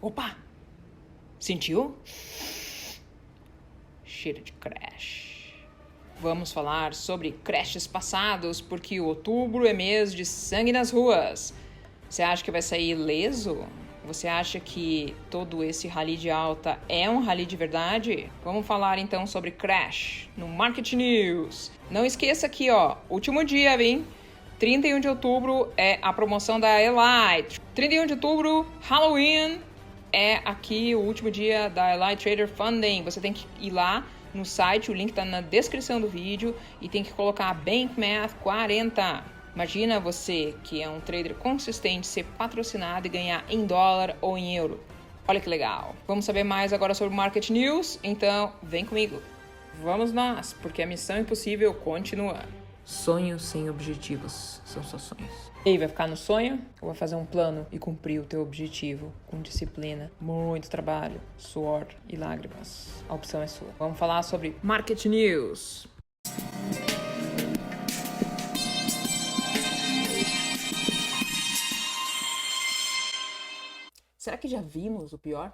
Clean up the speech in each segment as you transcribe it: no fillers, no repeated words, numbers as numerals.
Opa! Sentiu? Cheiro de crash. Vamos falar sobre crashes passados, porque outubro é mês de sangue nas ruas. Você acha que vai sair ileso? Você acha que todo esse rally de alta é um rally de verdade? Vamos falar então sobre crash no Market News. Não esqueça aqui, último dia, hein? 31 de outubro é a promoção da Elite. 31 de outubro, Halloween, é aqui o último dia da Elite Trader Funding. Você tem que ir lá no site, o link está na descrição do vídeo, e tem que colocar BankMath 40. Imagina você, que é um trader consistente, ser patrocinado e ganhar em dólar ou em euro. Olha que legal. Vamos saber mais agora sobre o Market News? Então, vem comigo. Vamos nós, porque a missão impossível continua. Sonhos sem objetivos são só sonhos. E aí, vai ficar no sonho ou vai fazer um plano e cumprir o teu objetivo com disciplina, muito trabalho, suor e lágrimas? A opção é sua. Vamos falar sobre Market News. Será que já vimos o pior?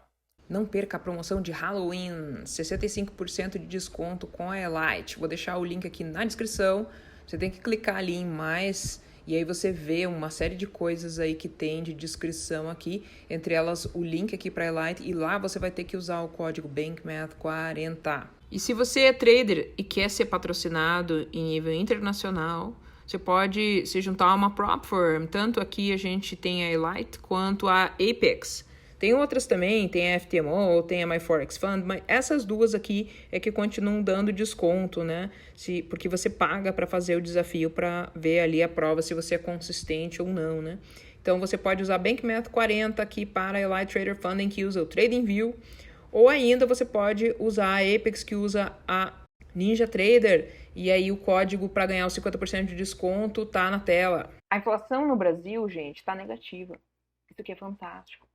Não perca a promoção de Halloween, 65% de desconto com a Elite. Vou deixar o link aqui na descrição. Você tem que clicar ali em mais e aí você vê uma série de coisas aí que tem de descrição aqui, entre elas o link aqui para a Elite, e lá você vai ter que usar o código BankMath40. E se você é trader e quer ser patrocinado em nível internacional, você pode se juntar a uma prop firm. Tanto aqui a gente tem a Elite quanto a Apex. Tem outras também, tem a FTMO, tem a MyForex Fund, mas essas duas aqui é que continuam dando desconto, né? Porque você paga para fazer o desafio para ver ali a prova se você é consistente ou não, né? Então você pode usar BankMath 40 aqui para a Elite Trader Funding, que usa o TradingView, ou ainda você pode usar a Apex, que usa a Ninja Trader, e aí o código para ganhar os 50% de desconto tá na tela. A inflação no Brasil, gente, tá negativa. Isso aqui é fantástico.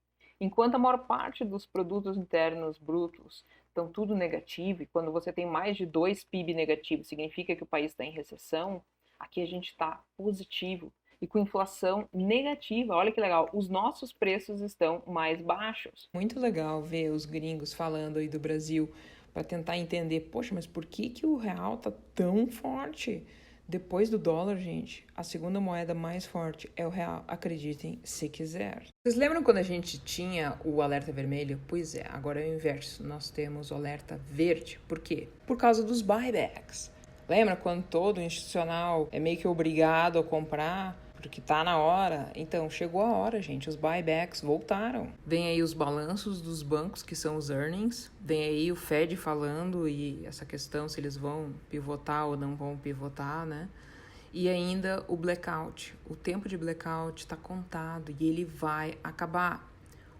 Enquanto a maior parte dos produtos internos brutos estão tudo negativo, e quando você tem mais de 2 PIB negativo, significa que o país está em recessão, aqui a gente está positivo e com inflação negativa. Olha que legal, os nossos preços estão mais baixos. Muito legal ver os gringos falando aí do Brasil para tentar entender, poxa, mas por que o real tá tão forte? Depois do dólar, gente, a segunda moeda mais forte é o real, acreditem se quiser. Vocês lembram quando a gente tinha o alerta vermelho? Pois é, agora é o inverso, nós temos o alerta verde. Por quê? Por causa dos buybacks. Lembra quando todo institucional é meio que obrigado a comprar? Porque tá na hora. Então, chegou a hora, gente. Os buybacks voltaram. Vem aí os balanços dos bancos, que são os earnings. Vem aí o Fed falando e essa questão se eles vão pivotar ou não vão pivotar, né? E ainda o blackout. O tempo de blackout tá contado e ele vai acabar.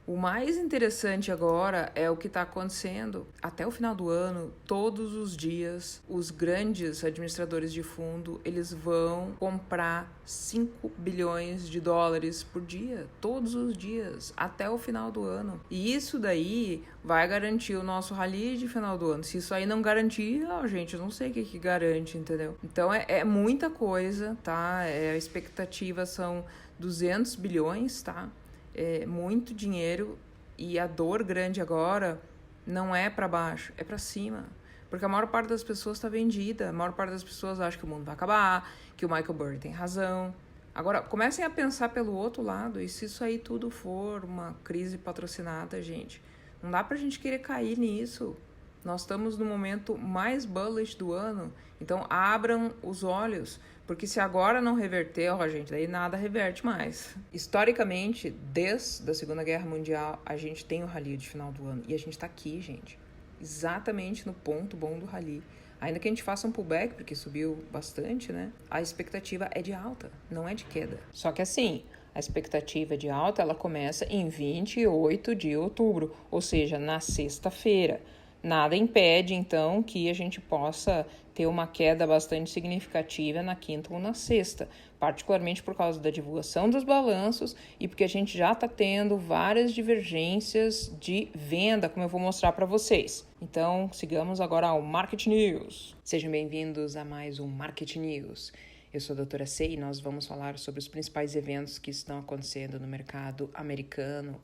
O mais interessante agora é o que está acontecendo. Até o final do ano, todos os dias, os grandes administradores de fundo, eles vão comprar 5 bilhões de dólares por dia, todos os dias, até o final do ano. E isso daí vai garantir o nosso rally de final do ano. Se isso aí não garantir, gente, eu não sei o que garante, entendeu? Então é muita coisa, tá? A expectativa são 200 bilhões, tá? É muito dinheiro, e a dor grande agora não é para baixo, é para cima. Porque a maior parte das pessoas está vendida, a maior parte das pessoas acha que o mundo vai acabar, que o Michael Burry tem razão. Agora, comecem a pensar pelo outro lado, e se isso aí tudo for uma crise patrocinada, gente, não dá pra gente querer cair nisso. Nós estamos no momento mais bullish do ano, então abram os olhos, porque se agora não reverter, gente, daí nada reverte mais. Historicamente, desde a Segunda Guerra Mundial, a gente tem o rally de final do ano, e a gente tá aqui, gente, exatamente no ponto bom do rally. Ainda que a gente faça um pullback, porque subiu bastante, né? A expectativa é de alta, não é de queda. Só que assim, a expectativa de alta, ela começa em 28 de outubro, ou seja, na sexta-feira. Nada impede, então, que a gente possa ter uma queda bastante significativa na quinta ou na sexta, particularmente por causa da divulgação dos balanços e porque a gente já está tendo várias divergências de venda, como eu vou mostrar para vocês. Então, sigamos agora ao Market News. Sejam bem-vindos a mais um Market News. Eu sou a doutora C e nós vamos falar sobre os principais eventos que estão acontecendo no mercado americano,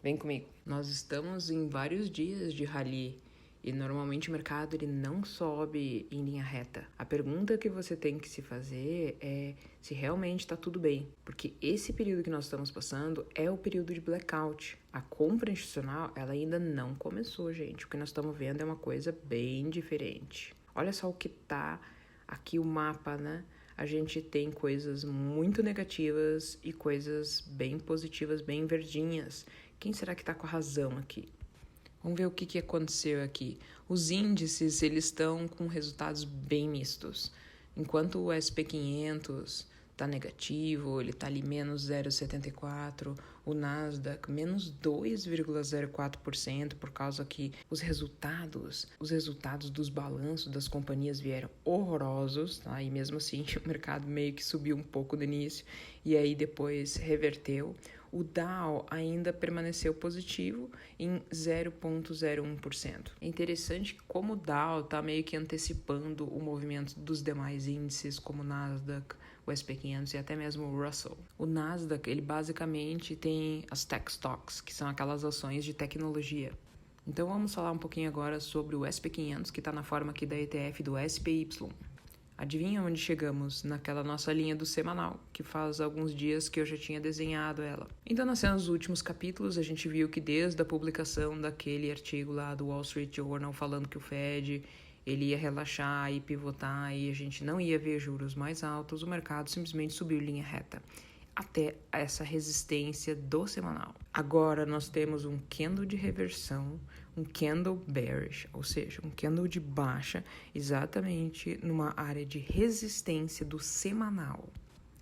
Vem comigo. Nós estamos em vários dias de rally e normalmente o mercado ele não sobe em linha reta. A pergunta que você tem que se fazer é se realmente está tudo bem, porque esse período que nós estamos passando é o período de blackout. A compra institucional ela ainda não começou, gente. O que nós estamos vendo é uma coisa bem diferente. Olha só o que tá aqui o mapa, né? A gente tem coisas muito negativas e coisas bem positivas, bem verdinhas. Quem será que está com a razão aqui? Vamos ver o que aconteceu aqui. Os índices eles estão com resultados bem mistos. Enquanto o SP500 está negativo, ele está ali menos 0,74%, o Nasdaq menos 2,04%, por causa que os resultados dos balanços das companhias vieram horrorosos, tá? E mesmo assim o mercado meio que subiu um pouco no início e aí depois reverteu. O Dow ainda permaneceu positivo em 0,01%. É interessante como o Dow está meio que antecipando o movimento dos demais índices, como o Nasdaq, o SP500 e até mesmo o Russell. O Nasdaq, ele basicamente tem as tech stocks, que são aquelas ações de tecnologia. Então vamos falar um pouquinho agora sobre o SP500, que está na forma aqui da ETF do SPY. Adivinha onde chegamos? Naquela nossa linha do semanal, que faz alguns dias que eu já tinha desenhado ela. Então, nos últimos capítulos, a gente viu que desde a publicação daquele artigo lá do Wall Street Journal falando que o Fed ele ia relaxar e pivotar e a gente não ia ver juros mais altos, o mercado simplesmente subiu linha reta até essa resistência do semanal. Agora nós temos um candle de reversão, um candle bearish, ou seja, um candle de baixa exatamente numa área de resistência do semanal.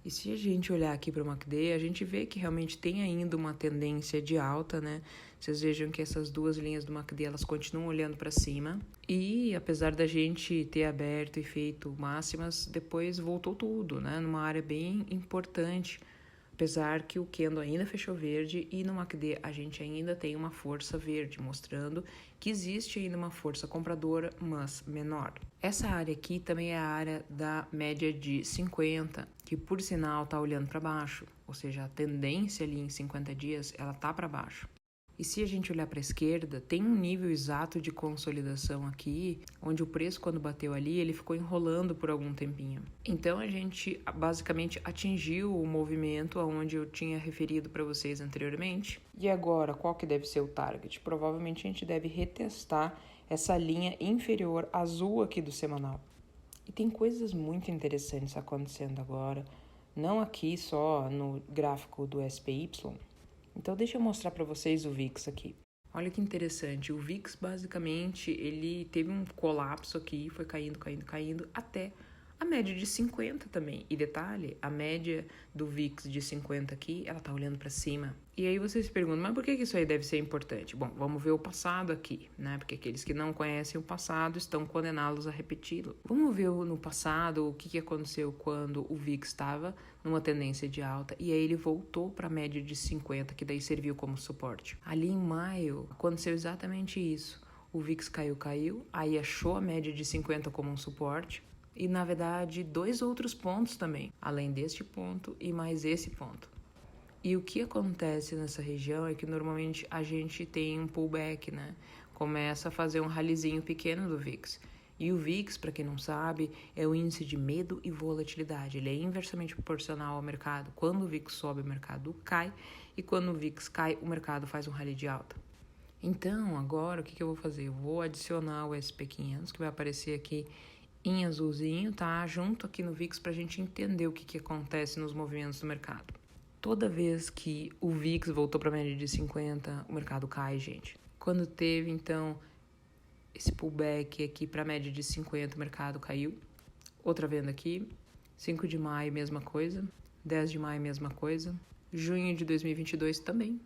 E se a gente olhar aqui para o MACD, a gente vê que realmente tem ainda uma tendência de alta, né? Vocês vejam que essas duas linhas do MACD, elas continuam olhando para cima. E apesar da gente ter aberto e feito máximas, depois voltou tudo, né? Numa área bem importante. Apesar que o candle ainda fechou verde e no MACD a gente ainda tem uma força verde, mostrando que existe ainda uma força compradora, mas menor. Essa área aqui também é a área da média de 50, que por sinal está olhando para baixo, ou seja, a tendência ali em 50 dias ela está para baixo. E se a gente olhar para a esquerda, tem um nível exato de consolidação aqui, onde o preço quando bateu ali, ele ficou enrolando por algum tempinho. Então a gente basicamente atingiu o movimento aonde eu tinha referido para vocês anteriormente. E agora, qual que deve ser o target? Provavelmente a gente deve retestar essa linha inferior azul aqui do semanal. E tem coisas muito interessantes acontecendo agora, não aqui só no gráfico do SPY. Então deixa eu mostrar para vocês o VIX aqui. Olha que interessante, o VIX basicamente ele teve um colapso aqui, foi caindo até a média de 50 também. E detalhe, a média do VIX de 50 aqui, ela tá olhando para cima. E aí vocês se perguntam, mas por que isso aí deve ser importante? Bom, vamos ver o passado aqui, né? Porque aqueles que não conhecem o passado estão condenados a repeti-lo. Vamos ver no passado o que aconteceu quando o VIX estava numa tendência de alta e aí ele voltou para a média de 50, que daí serviu como suporte. Ali em maio aconteceu exatamente isso. O VIX caiu, aí achou a média de 50 como um suporte. E, na verdade, dois outros pontos também, além deste ponto e mais esse ponto. E o que acontece nessa região é que normalmente a gente tem um pullback, né? Começa a fazer um ralizinho pequeno do VIX. E o VIX, para quem não sabe, é o índice de medo e volatilidade. Ele é inversamente proporcional ao mercado. Quando o VIX sobe, o mercado cai. E quando o VIX cai, o mercado faz um rally de alta. Então, agora, o que eu vou fazer? Eu vou adicionar o SP500, que vai aparecer aqui em azulzinho, tá? Junto aqui no VIX para a gente entender o que acontece nos movimentos do mercado. Toda vez que o VIX voltou para a média de 50, o mercado cai, gente. Quando teve, então, esse pullback aqui para a média de 50, o mercado caiu. Outra venda aqui. 5 de maio, mesma coisa. 10 de maio, mesma coisa. Junho de 2022 também.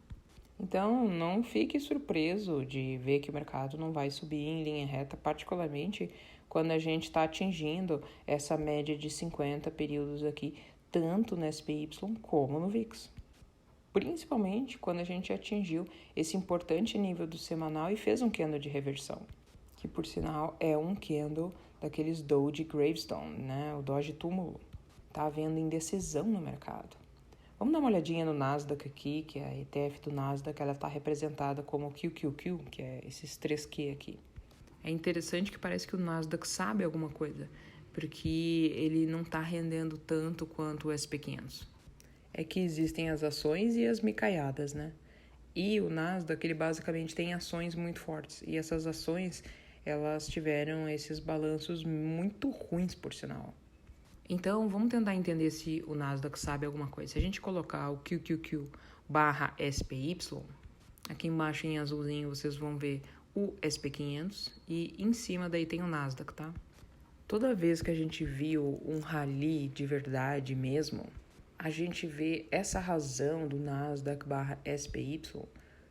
Então, não fique surpreso de ver que o mercado não vai subir em linha reta, particularmente quando a gente está atingindo essa média de 50 períodos aqui, tanto no SPY como no VIX. Principalmente quando a gente atingiu esse importante nível do semanal e fez um candle de reversão, que por sinal é um candle daqueles Doge Gravestone, né? O Doge túmulo. Tá havendo indecisão no mercado. Vamos dar uma olhadinha no Nasdaq aqui, que é a ETF do Nasdaq, ela está representada como QQQ, que é esses 3Q aqui. É interessante que parece que o Nasdaq sabe alguma coisa, porque ele não está rendendo tanto quanto o SP500. É que existem as ações e as micaiadas, né? E o Nasdaq, ele basicamente tem ações muito fortes. E essas ações, elas tiveram esses balanços muito ruins, por sinal. Então, vamos tentar entender se o Nasdaq sabe alguma coisa. Se a gente colocar o QQQ barra SPY, aqui embaixo em azulzinho vocês vão ver o SP500 e em cima daí tem o Nasdaq, tá? Toda vez que a gente viu um rally de verdade mesmo, a gente vê essa razão do Nasdaq barra SPY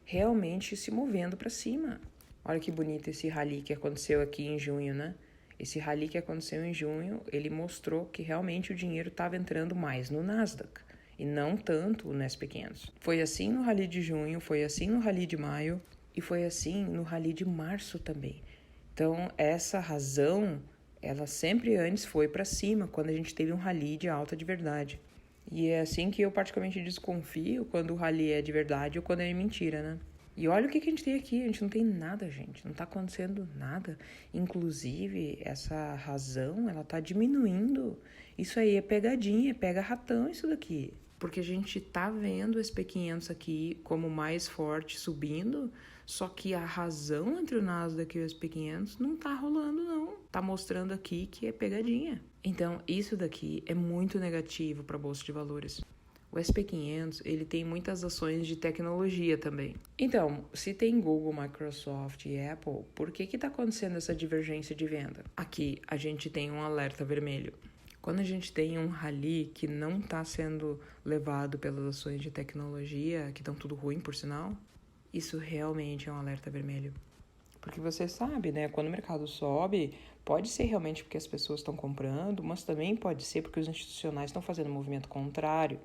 realmente se movendo para cima. Olha que bonito esse rally que aconteceu aqui em junho, né? Esse rally que aconteceu em junho, ele mostrou que realmente o dinheiro estava entrando mais no Nasdaq e não tanto no SP500. Foi assim no rally de junho, foi assim no rally de maio e foi assim no rally de março também. Então, essa razão, ela sempre antes foi para cima, quando a gente teve um rally de alta de verdade. E é assim que eu praticamente desconfio quando o rally é de verdade ou quando é mentira, né? E olha o que a gente tem aqui, a gente não tem nada, gente, não tá acontecendo nada. Inclusive, essa razão, ela tá diminuindo. Isso aí é pegadinha, é pega-ratão isso daqui. Porque a gente tá vendo o SP500 aqui como mais forte subindo, só que a razão entre o Nasdaq e o SP500 não tá rolando, não. Tá mostrando aqui que é pegadinha. Então, isso daqui é muito negativo para a Bolsa de Valores. O SP500, ele tem muitas ações de tecnologia também. Então, se tem Google, Microsoft e Apple, por que está acontecendo essa divergência de venda? Aqui, a gente tem um alerta vermelho. Quando a gente tem um rally que não está sendo levado pelas ações de tecnologia, que estão tudo ruim, por sinal, isso realmente é um alerta vermelho. Porque você sabe, né? Quando o mercado sobe, pode ser realmente porque as pessoas estão comprando, mas também pode ser porque os institucionais estão fazendo um movimento contrário,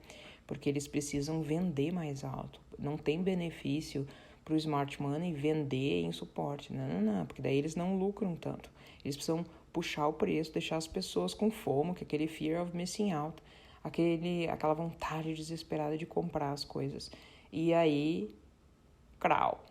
porque eles precisam vender mais alto. Não tem benefício para o smart money vender em suporte. Não, porque daí eles não lucram tanto. Eles precisam puxar o preço, deixar as pessoas com FOMO, que é aquele fear of missing out, aquela vontade desesperada de comprar as coisas. E aí, crau.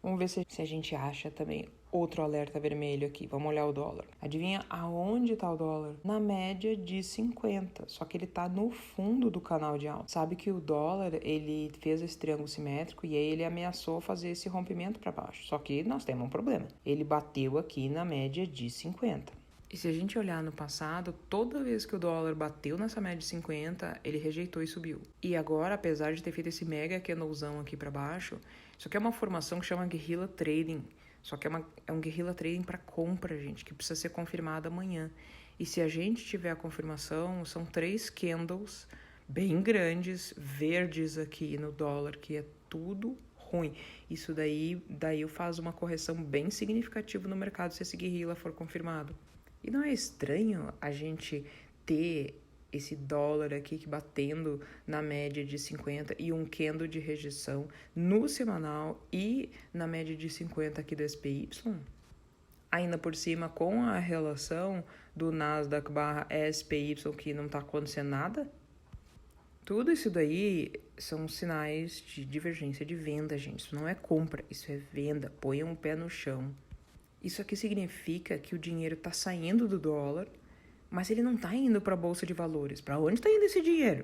Vamos ver se a gente acha também outro alerta vermelho aqui. Vamos olhar o dólar. Adivinha aonde está o dólar? Na média de 50. Só que ele está no fundo do canal de alta. Sabe que o dólar, ele fez esse triângulo simétrico e aí ele ameaçou fazer esse rompimento para baixo. Só que nós temos um problema. Ele bateu aqui na média de 50. E se a gente olhar no passado, toda vez que o dólar bateu nessa média de 50, ele rejeitou e subiu. E agora, apesar de ter feito esse mega candlezão aqui para baixo, isso aqui é uma formação que chama guerrilla trading. Só que é um guerrilla trading para compra, gente, que precisa ser confirmada amanhã. E se a gente tiver a confirmação, são 3 candles bem grandes, verdes aqui no dólar, que é tudo ruim. Isso daí faz uma correção bem significativa no mercado se esse guerrilla for confirmado. E não é estranho a gente ter esse dólar aqui que batendo na média de 50 e um candle de rejeição no semanal e na média de 50 aqui do SPY? Ainda por cima com a relação do Nasdaq barra SPY que não está acontecendo nada? Tudo isso daí são sinais de divergência de venda, gente. Isso não é compra, isso é venda. Ponham um pé no chão. Isso aqui significa que o dinheiro está saindo do dólar, mas ele não está indo para a Bolsa de Valores. Para onde está indo esse dinheiro?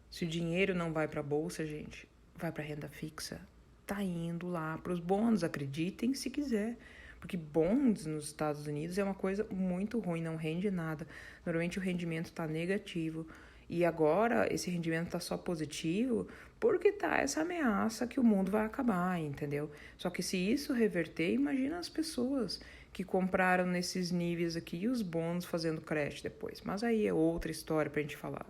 Se o dinheiro não vai para a Bolsa, gente, vai para a renda fixa. Está indo lá para os bonds, acreditem se quiser. Porque bonds nos Estados Unidos é uma coisa muito ruim, não rende nada. Normalmente o rendimento está negativo. E agora esse rendimento está só positivo porque tá essa ameaça que o mundo vai acabar, entendeu? Só que se isso reverter, imagina as pessoas que compraram nesses níveis aqui e os bonds fazendo crash depois. Mas aí é outra história pra gente falar.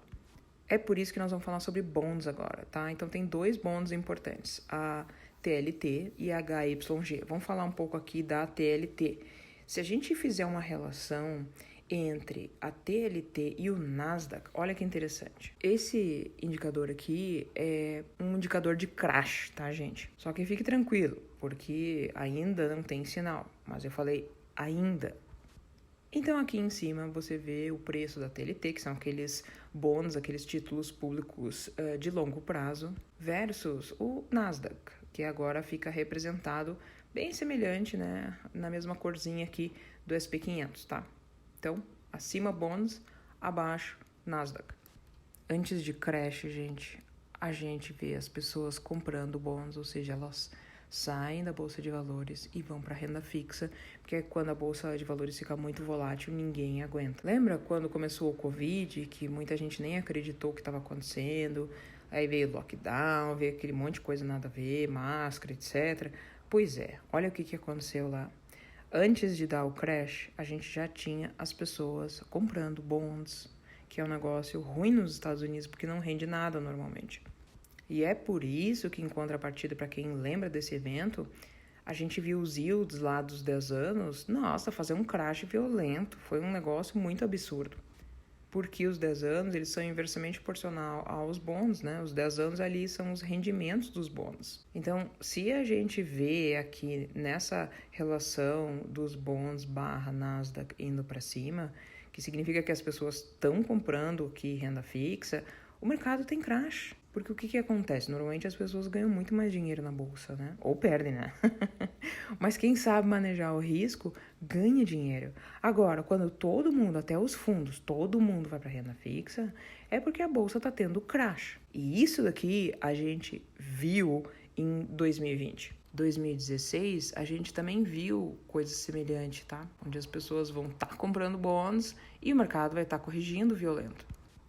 É por isso que nós vamos falar sobre bonds agora, tá? Então tem 2 bonds importantes, a TLT e a HYG. Vamos falar um pouco aqui da TLT. Se a gente fizer uma relação entre a TLT e o Nasdaq, olha que interessante. Esse indicador aqui é um indicador de crash, tá, gente? Só que fique tranquilo, porque ainda não tem sinal. Mas eu falei ainda. Então aqui em cima você vê o preço da TLT, que são aqueles bons, aqueles títulos públicos de longo prazo, versus o Nasdaq, que agora fica representado bem semelhante, né, na mesma corzinha aqui do SP 500, tá? Então, acima bonds, abaixo Nasdaq. Antes de crash, gente, a gente vê as pessoas comprando bonds, ou seja, elas saem da bolsa de valores e vão para renda fixa, porque quando a bolsa de valores fica muito volátil, ninguém aguenta. Lembra quando começou o Covid, que muita gente nem acreditou que estava acontecendo, aí veio o lockdown, veio aquele monte de coisa nada a ver, máscara, etc. Pois é, olha o que aconteceu lá. Antes de dar o crash, a gente já tinha as pessoas comprando bonds, que é um negócio ruim nos Estados Unidos, porque não rende nada normalmente. E é por isso que, em contrapartida, para quem lembra desse evento, a gente viu os yields lá dos 10 anos, nossa, fazer um crash violento. Foi um negócio muito absurdo. Porque os 10 anos, eles são inversamente proporcional aos bonds, né? Os 10 anos ali são os rendimentos dos bonds. Então, se a gente vê aqui nessa relação dos bonds barra Nasdaq indo para cima, que significa que as pessoas estão comprando aqui renda fixa, o mercado tem crash. Porque o que acontece? Normalmente as pessoas ganham muito mais dinheiro na bolsa, né? Ou perdem, né? Mas quem sabe manejar o risco, ganha dinheiro. Agora, quando todo mundo, até os fundos, todo mundo vai para renda fixa, é porque a bolsa está tendo crash. E isso daqui a gente viu em 2020. 2016, a gente também viu coisa semelhante, tá? Onde as pessoas vão estar comprando bonds e o mercado vai estar corrigindo violento.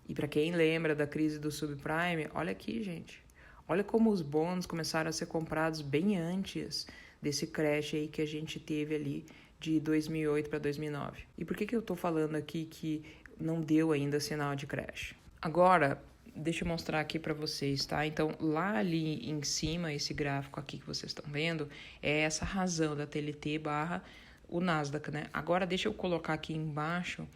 E para quem lembra da crise do subprime, olha aqui, gente. Olha como os bonds começaram a ser comprados bem antes desse crash aí que a gente teve ali de 2008 para 2009. E por que eu tô falando aqui que não deu ainda sinal de crash? Agora, deixa eu mostrar aqui para vocês, tá? Então, lá ali em cima, esse gráfico aqui que vocês estão vendo, é essa razão da TLT barra o Nasdaq, né? Agora, deixa eu colocar aqui embaixo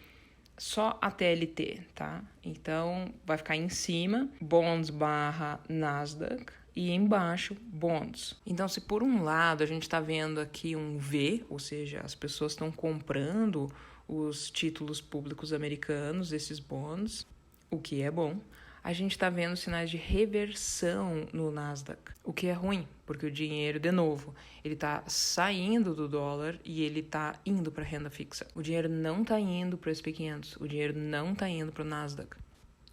só a TLT, tá? Então, vai ficar em cima, bonds barra Nasdaq, e embaixo, bonds. Então, se por um lado a gente está vendo aqui um V, ou seja, as pessoas estão comprando os títulos públicos americanos, esses bonds, o que é bom, a gente está vendo sinais de reversão no Nasdaq, o que é ruim, porque o dinheiro, de novo, ele está saindo do dólar e ele está indo para a renda fixa. O dinheiro não está indo para o SP 500, o dinheiro não está indo para o Nasdaq.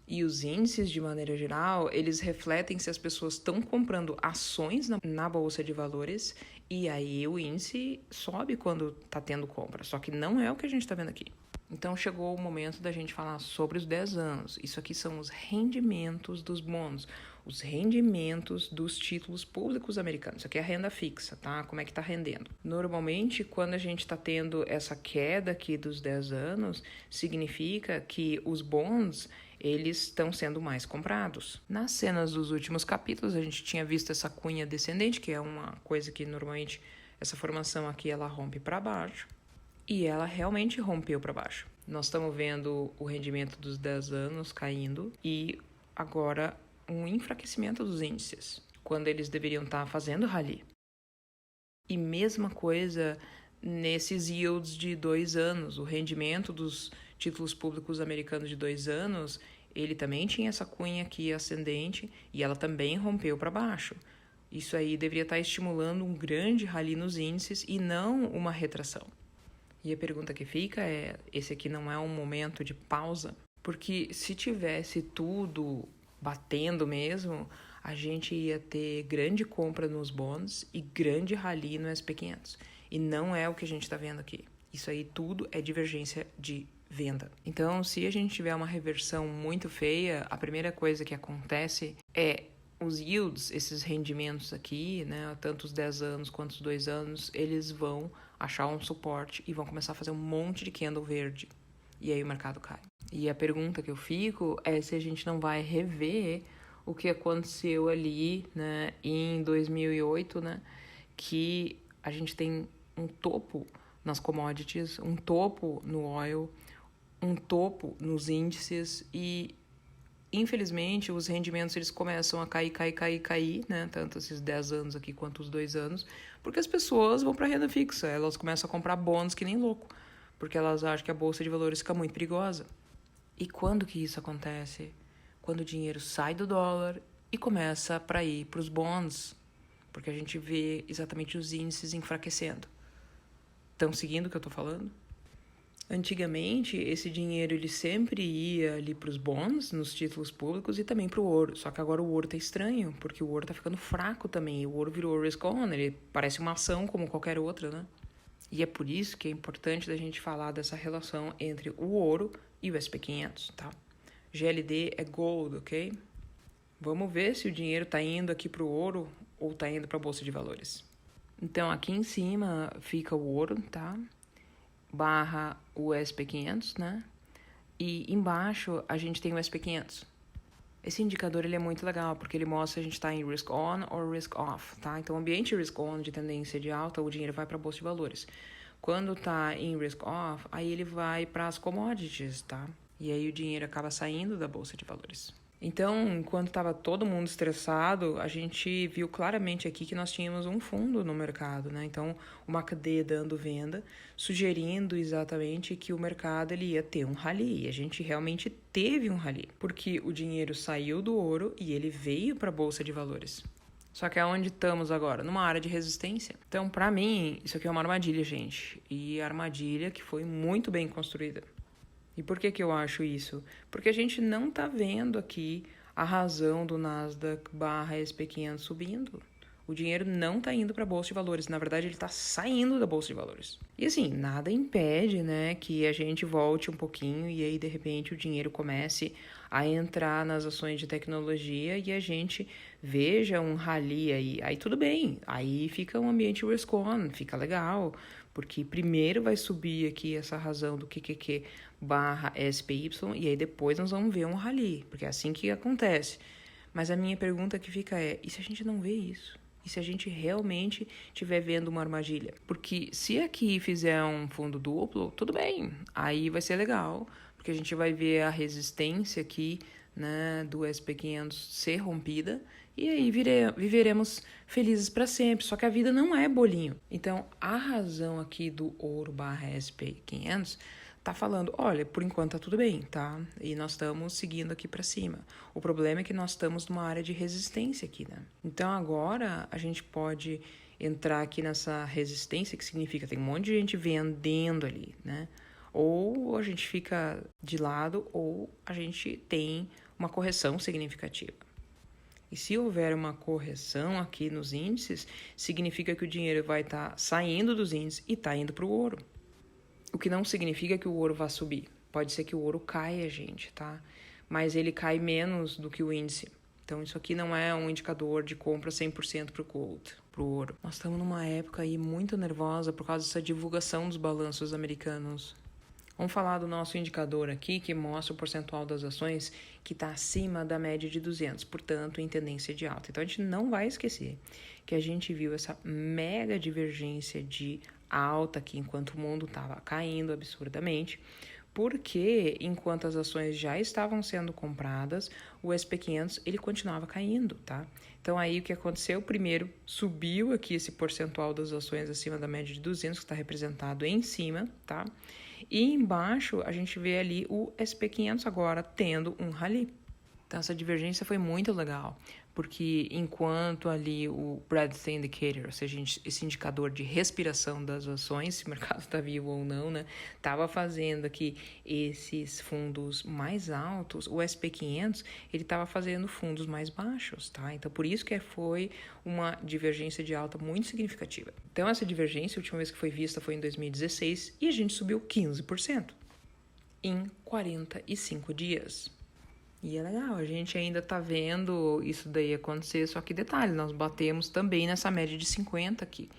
E os índices, de maneira geral, eles refletem se as pessoas estão comprando ações na bolsa de valores e aí o índice sobe quando está tendo compra, só que não é o que a gente está vendo aqui. Então, chegou o momento da gente falar sobre os 10 anos. Isso aqui são os rendimentos dos bonds, os rendimentos dos títulos públicos americanos. Isso aqui é a renda fixa, tá? Como é que tá rendendo? Normalmente, quando a gente está tendo essa queda aqui dos 10 anos, significa que os bonds, eles estão sendo mais comprados. Nas cenas dos últimos capítulos, a gente tinha visto essa cunha descendente, que é uma coisa que normalmente essa formação aqui ela rompe para baixo. E ela realmente rompeu para baixo. Nós estamos vendo o rendimento dos 10 anos caindo e agora um enfraquecimento dos índices, quando eles deveriam estar fazendo rally. E mesma coisa nesses yields de 2 anos, o rendimento dos títulos públicos americanos de 2 anos, ele também tinha essa cunha aqui ascendente e ela também rompeu para baixo. Isso aí deveria estar estimulando um grande rally nos índices e não uma retração. E a pergunta que fica é, esse aqui não é um momento de pausa? Porque se tivesse tudo batendo mesmo, a gente ia ter grande compra nos bonds e grande rally no SP 500. E não é o que a gente está vendo aqui. Isso aí tudo é divergência de venda. Então, se a gente tiver uma reversão muito feia, a primeira coisa que acontece é os yields, esses rendimentos aqui, né, tanto os 10 anos quanto os 2 anos, eles vão achar um suporte e vão começar a fazer um monte de candle verde. E aí o mercado cai. E a pergunta que eu fico é se a gente não vai rever o que aconteceu ali, né, em 2008, né, que a gente tem um topo nas commodities, um topo no oil, um topo nos índices e infelizmente, os rendimentos eles começam a cair, né? Tanto esses 10 anos aqui quanto os 2 anos, porque as pessoas vão para renda fixa, elas começam a comprar bonds que nem louco, porque elas acham que a bolsa de valores fica muito perigosa. E quando que isso acontece? Quando o dinheiro sai do dólar e começa para ir para os bonds, porque a gente vê exatamente os índices enfraquecendo. Estão seguindo o que eu estou falando? Antigamente, esse dinheiro ele sempre ia ali para os bonds, nos títulos públicos e também para o ouro. Só que agora o ouro está estranho, porque o ouro está ficando fraco também. O ouro virou risk on, ele parece uma ação como qualquer outra, né? E é por isso que é importante da gente falar dessa relação entre o ouro e o S&P 500, tá? GLD é gold, ok? Vamos ver se o dinheiro está indo aqui para o ouro ou está indo para a Bolsa de Valores. Então, aqui em cima fica o ouro, tá? Barra o S&P 500, né? E embaixo a gente tem o S&P 500. Esse indicador ele é muito legal, porque ele mostra se a gente está em risk on ou risk off, tá? Então, ambiente risk on de tendência de alta, o dinheiro vai para a Bolsa de Valores. Quando está em risk off, aí ele vai para as commodities, tá? E aí o dinheiro acaba saindo da Bolsa de Valores. Então, enquanto estava todo mundo estressado, a gente viu claramente aqui que nós tínhamos um fundo no mercado, né? Então, uma cadeia dando venda, sugerindo exatamente que o mercado ele ia ter um rally. E a gente realmente teve um rally, porque o dinheiro saiu do ouro e ele veio para a Bolsa de Valores. Só que aonde estamos agora? Numa área de resistência. Então, para mim, isso aqui é uma armadilha, gente. E armadilha que foi muito bem construída. E por que eu acho isso? Porque a gente não está vendo aqui a razão do Nasdaq barra S&P 500 subindo. O dinheiro não está indo para a Bolsa de Valores. Na verdade, ele está saindo da Bolsa de Valores. E assim, nada impede, né, que a gente volte um pouquinho e aí, de repente, o dinheiro comece a entrar nas ações de tecnologia e a gente veja um rally aí. Aí tudo bem. Aí fica um ambiente risk on, fica legal. Porque primeiro vai subir aqui essa razão do QQQ barra SPY e aí depois nós vamos ver um rally, porque é assim que acontece. Mas a minha pergunta que fica é, e se a gente não vê isso? E se a gente realmente estiver vendo uma armadilha? Porque se aqui fizer um fundo duplo, tudo bem, aí vai ser legal, porque a gente vai ver a resistência aqui, né, do S&P 500 ser rompida, e aí viveremos felizes para sempre. Só que a vida não é bolinho. Então, a razão aqui do ouro barra S&P 500 tá falando, olha, por enquanto tá tudo bem, tá? E nós estamos seguindo aqui para cima. O problema é que nós estamos numa área de resistência aqui, né? Então, agora a gente pode entrar aqui nessa resistência, que significa tem um monte de gente vendendo ali, né? Ou a gente fica de lado ou a gente tem uma correção significativa. E se houver uma correção aqui nos índices, significa que o dinheiro vai estar saindo dos índices e está indo para o ouro. O que não significa que o ouro vá subir. Pode ser que o ouro caia, gente, tá? Mas ele cai menos do que o índice. Então, isso aqui não é um indicador de compra 100% para o gold, para o ouro. Nós estamos numa época aí muito nervosa por causa dessa divulgação dos balanços americanos. Vamos falar do nosso indicador aqui, que mostra o percentual das ações que está acima da média de 200, portanto, em tendência de alta. Então, a gente não vai esquecer que a gente viu essa mega divergência de alta aqui, enquanto o mundo estava caindo absurdamente, porque enquanto as ações já estavam sendo compradas, o S&P 500 ele continuava caindo, tá? Então aí o que aconteceu? Primeiro subiu aqui esse percentual das ações acima da média de 200, que está representado em cima, tá? E embaixo a gente vê ali o S&P 500 agora tendo um rally. Então essa divergência foi muito legal, porque enquanto ali o Bradstone Indicator, ou seja, esse indicador de respiração das ações, se o mercado está vivo ou não, né, estava fazendo aqui esses fundos mais altos, o S&P 500 ele estava fazendo fundos mais baixos, tá? Então por isso que foi uma divergência de alta muito significativa. Então essa divergência, a última vez que foi vista foi em 2016 e a gente subiu 15% em 45 dias. E é legal, a gente ainda tá vendo isso daí acontecer, só que detalhe, nós batemos também nessa média de 50 aqui.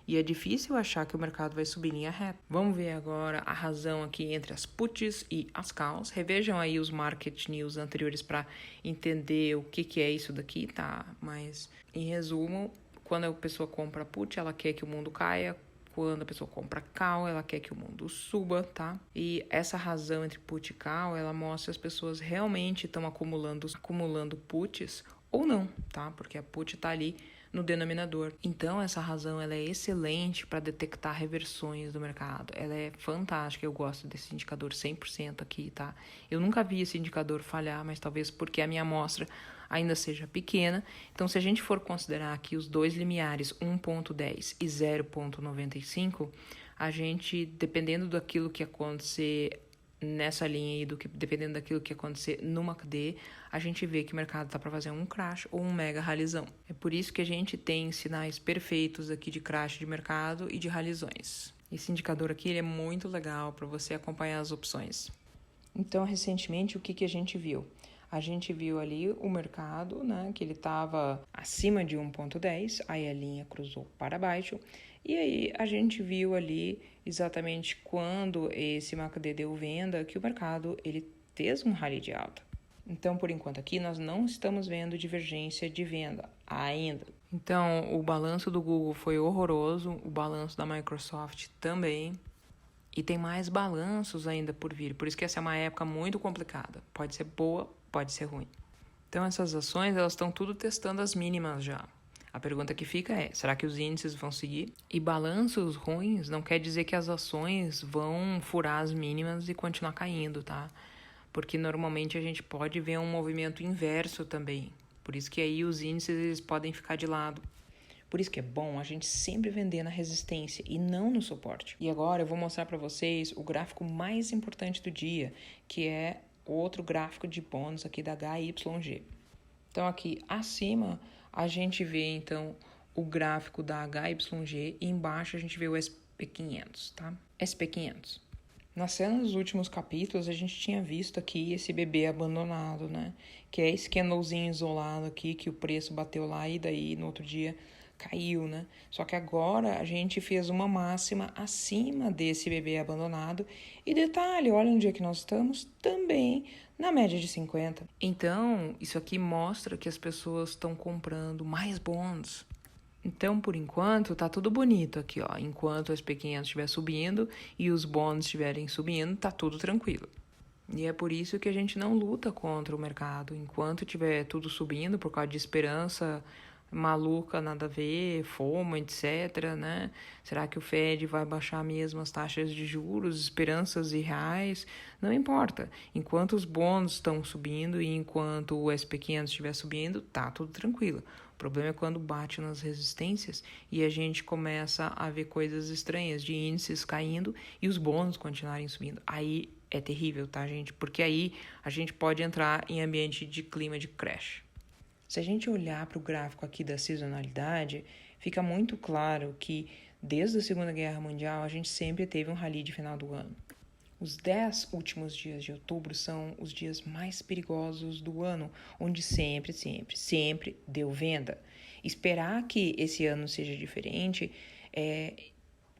E é difícil achar que o mercado vai subir em linha reta. Vamos ver agora a razão aqui entre as puts e as calls. Revejam aí os market news anteriores para entender o que é isso daqui, tá? Mas, em resumo, quando a pessoa compra put, ela quer que o mundo caia. Quando a pessoa compra call, ela quer que o mundo suba, tá? E essa razão entre put e call, ela mostra se as pessoas realmente estão acumulando puts ou não, tá? Porque a put tá ali no denominador. Então, essa razão ela é excelente para detectar reversões do mercado. Ela é fantástica, eu gosto desse indicador 100% aqui, tá? Eu nunca vi esse indicador falhar, mas talvez porque a minha amostra ainda seja pequena. Então, se a gente for considerar aqui os dois limiares, 1.10 e 0.95, a gente, dependendo daquilo que acontecer nessa linha aí, dependendo daquilo que acontecer no MACD, a gente vê que o mercado está para fazer um crash ou um mega ralizão. É por isso que a gente tem sinais perfeitos aqui de crash de mercado e de ralizões. Esse indicador aqui ele é muito legal para você acompanhar as opções. Então, recentemente, o que a gente viu? A gente viu ali o mercado, né, que ele estava acima de 1.10, aí a linha cruzou para baixo, e aí a gente viu ali exatamente quando esse MACD deu venda, que o mercado ele fez um rally de alta. Então, por enquanto aqui, nós não estamos vendo divergência de venda ainda. Então, o balanço do Google foi horroroso, o balanço da Microsoft também. E tem mais balanços ainda por vir. Por isso que essa é uma época muito complicada. Pode ser boa, pode ser ruim. Então, essas ações, elas estão tudo testando as mínimas já. A pergunta que fica é, será que os índices vão seguir? E balanços ruins não quer dizer que as ações vão furar as mínimas e continuar caindo, tá? Porque normalmente a gente pode ver um movimento inverso também. Por isso que aí os índices eles podem ficar de lado. Por isso que é bom a gente sempre vender na resistência e não no suporte. E agora eu vou mostrar para vocês o gráfico mais importante do dia, que é outro gráfico de bônus aqui da HYG. Então aqui acima a gente vê então o gráfico da HYG e embaixo a gente vê o SP500, tá? SP500. Nas cenas dos últimos capítulos, a gente tinha visto aqui esse bebê abandonado, né? Que é esse candlezinho isolado aqui, que o preço bateu lá e daí no outro dia caiu, né? Só que agora a gente fez uma máxima acima desse bebê abandonado. E detalhe, olha onde é que nós estamos, também na média de 50. Então, isso aqui mostra que as pessoas estão comprando mais bonds. Então, por enquanto, tá tudo bonito aqui, ó. Enquanto o SP500 estiver subindo e os bonds estiverem subindo, tá tudo tranquilo. E é por isso que a gente não luta contra o mercado. Enquanto tiver tudo subindo por causa de esperança maluca, nada a ver, FOMO, etc, né? Será que o Fed vai baixar mesmo as taxas de juros, esperanças irreais? Não importa. Enquanto os bônus estão subindo e enquanto o SP500 estiver subindo, tá tudo tranquilo. O problema é quando bate nas resistências e a gente começa a ver coisas estranhas de índices caindo e os bônus continuarem subindo. Aí é terrível, tá, gente? Porque aí a gente pode entrar em ambiente de clima de crash. Se a gente olhar para o gráfico aqui da sazonalidade, fica muito claro que desde a Segunda Guerra Mundial a gente sempre teve um rally de final do ano. Os 10 últimos dias de outubro são os dias mais perigosos do ano, onde sempre deu venda. Esperar que esse ano seja diferente é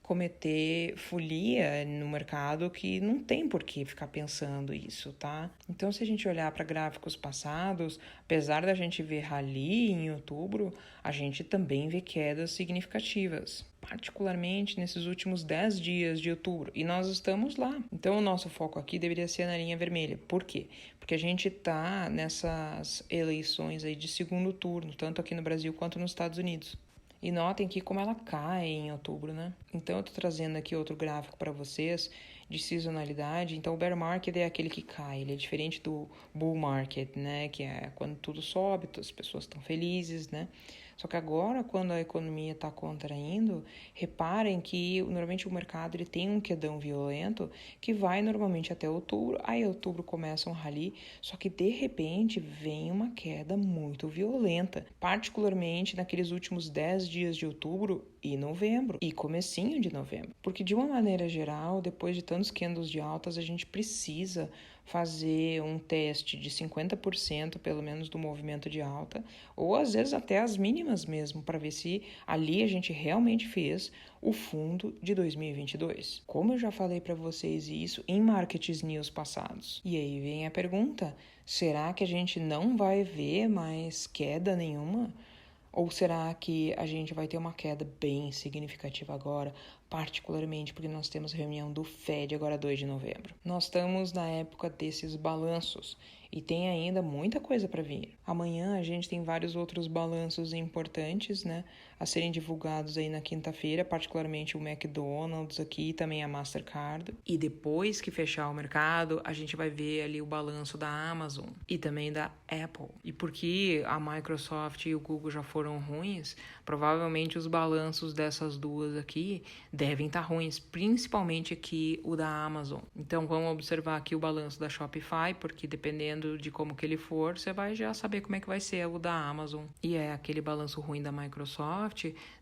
cometer folia no mercado que não tem por que ficar pensando isso, tá? Então, se a gente olhar para gráficos passados, apesar da gente ver rally em outubro, a gente também vê quedas significativas, particularmente nesses últimos 10 dias de outubro, e nós estamos lá. Então, o nosso foco aqui deveria ser na linha vermelha. Por quê? Porque a gente tá nessas eleições aí de segundo turno, tanto aqui no Brasil quanto nos Estados Unidos. E notem que como ela cai em outubro, né? Então eu tô trazendo aqui outro gráfico para vocês de sazonalidade. Então o bear market é aquele que cai, ele é diferente do bull market, né? Que é quando tudo sobe, as pessoas estão felizes, né? Só que agora, quando a economia está contraindo, reparem que normalmente o mercado ele tem um quedão violento que vai normalmente até outubro, aí outubro começa um rally, só que de repente vem uma queda muito violenta, particularmente naqueles últimos 10 dias de outubro e novembro, e comecinho de novembro. Porque de uma maneira geral, depois de tantos candles de altas, a gente precisa fazer um teste de 50% pelo menos do movimento de alta, ou às vezes até as mínimas mesmo, para ver se ali a gente realmente fez o fundo de 2022. Como eu já falei para vocês isso em Market News passados. E aí vem a pergunta, será que a gente não vai ver mais queda nenhuma? Ou será que a gente vai ter uma queda bem significativa agora, particularmente porque nós temos reunião do Fed agora 2 de novembro? Nós estamos na época desses balanços E tem ainda muita coisa para vir. Amanhã a gente tem vários outros balanços importantes, né, a serem divulgados aí na quinta-feira, particularmente o McDonald's aqui e também a Mastercard. E depois que fechar o mercado, a gente vai ver ali o balanço da Amazon e também da Apple. E porque a Microsoft e o Google já foram ruins, provavelmente os balanços dessas duas aqui devem estar ruins, principalmente aqui o da Amazon. Então vamos observar aqui o balanço da Shopify, porque dependendo de como que ele for, você vai já saber como é que vai ser o da Amazon. E aquele balanço ruim da Microsoft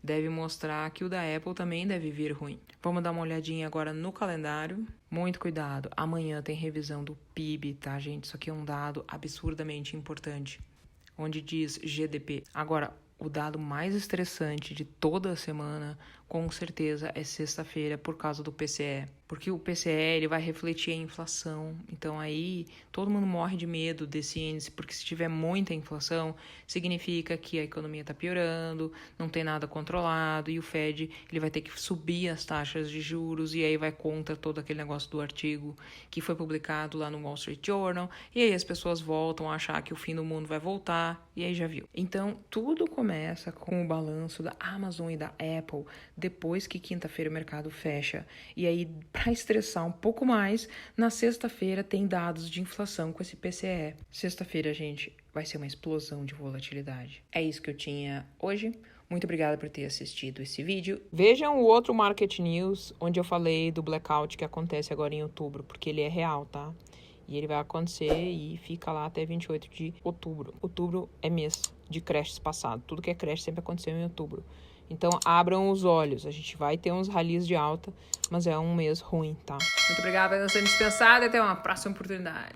deve mostrar que o da Apple também deve vir ruim. Vamos dar uma olhadinha agora no calendário. Muito cuidado, amanhã tem revisão do PIB, tá, gente? Isso aqui é um dado absurdamente importante, onde diz GDP. Agora, o dado mais estressante de toda a semana, com certeza, é sexta-feira por causa do PCE. Porque o PCE ele vai refletir a inflação. Então aí todo mundo morre de medo desse índice, porque se tiver muita inflação, significa que a economia está piorando, não tem nada controlado, e o Fed ele vai ter que subir as taxas de juros, e aí vai contra todo aquele negócio do artigo que foi publicado lá no Wall Street Journal, e aí as pessoas voltam a achar que o fim do mundo vai voltar, e aí já viu. Então tudo começa com o balanço da Amazon e da Apple, depois que quinta-feira o mercado fecha. E aí, para estressar um pouco mais, na sexta-feira tem dados de inflação com esse PCE. Sexta-feira, gente, vai ser uma explosão de volatilidade. É isso que eu tinha hoje. Muito obrigada por ter assistido esse vídeo. Vejam o outro Market News, onde eu falei do blackout que acontece agora em outubro, porque ele é real, tá? E ele vai acontecer e fica lá até 28 de outubro. Outubro é mês de crashes passado. Tudo que é crash sempre aconteceu em outubro. Então, abram os olhos. A gente vai ter uns rallies de alta, mas é um mês ruim, tá? Muito obrigada por ter sido dispensado e até uma próxima oportunidade.